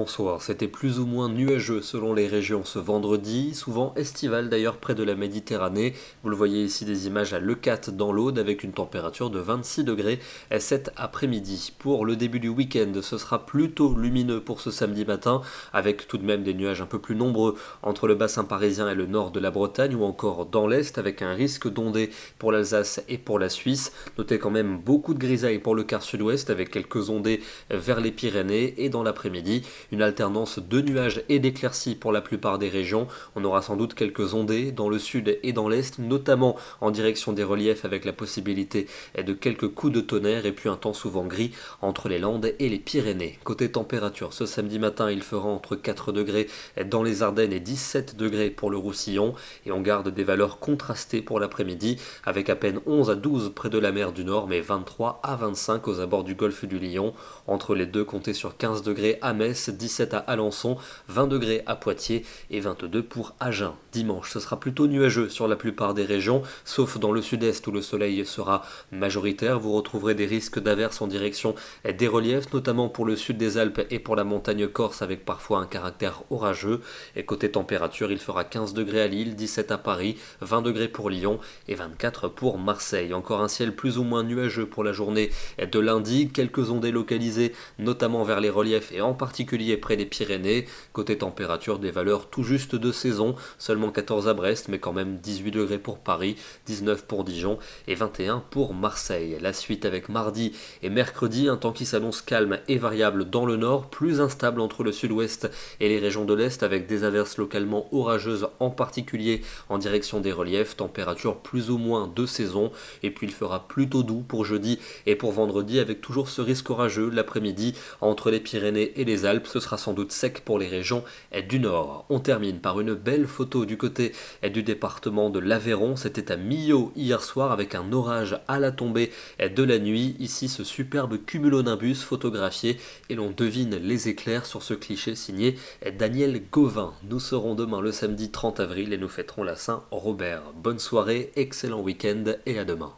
bonsoir. C'était plus ou moins nuageux selon les régions ce vendredi, souvent estival d'ailleurs près de la Méditerranée. Vous le voyez ici des images à Leucate dans l'Aude avec une température de 26 degrés cet après-midi. Pour le début du week-end, ce sera plutôt lumineux pour ce samedi matin avec tout de même des nuages un peu plus nombreux entre le bassin parisien et le nord de la Bretagne ou encore dans l'est avec un risque d'ondée pour l'Alsace et pour la Suisse. Notez quand même beaucoup de grisailles pour le quart sud-ouest avec quelques ondées vers les Pyrénées et dans l'après-midi, une alternance de nuages et d'éclaircies pour la plupart des régions. On aura sans doute quelques ondées dans le sud et dans l'est, notamment en direction des reliefs avec la possibilité de quelques coups de tonnerre et puis un temps souvent gris entre les Landes et les Pyrénées. Côté température, ce samedi matin, il fera entre 4 degrés dans les Ardennes et 17 degrés pour le Roussillon et on garde des valeurs contrastées pour l'après-midi avec à peine 11 à 12 près de la mer du Nord mais 23 à 25 aux abords du golfe du Lion. Entre les deux, comptez sur 15 degrés à Metz, 17 à Alençon, 20 degrés à Poitiers et 22 pour Agen. Dimanche, ce sera plutôt nuageux sur la plupart des régions, sauf dans le sud-est où le soleil sera majoritaire. Vous retrouverez des risques d'averses en direction des reliefs, notamment pour le sud des Alpes et pour la montagne corse avec parfois un caractère orageux. Et côté température, il fera 15 degrés à Lille, 17 à Paris, 20 degrés pour Lyon et 24 pour Marseille. Encore un ciel plus ou moins nuageux pour la journée de lundi, quelques ondées localisées notamment vers les reliefs et en particulier près des Pyrénées. Côté température, des valeurs tout juste de saison, seulement 14 à Brest mais quand même 18 degrés pour Paris, 19 pour Dijon et 21 pour Marseille. La suite avec mardi et mercredi, un temps qui s'annonce calme et variable dans le nord, plus instable entre le sud-ouest et les régions de l'est avec des averses localement orageuses en particulier en direction des reliefs, température plus ou moins de saison et puis il fera plutôt doux pour jeudi et pour vendredi avec toujours ce risque orageux l'après-midi entre les Pyrénées et les Alpes. Ce sera sans doute sec pour les régions du nord. On termine par une belle photo du côté du département de l'Aveyron. C'était à Millau hier soir avec un orage à la tombée de la nuit. Ici ce superbe cumulonimbus photographié et l'on devine les éclairs sur ce cliché signé Daniel Gauvin. Nous serons demain le samedi 30 avril et nous fêterons la Saint-Robert. Bonne soirée, excellent week-end et à demain.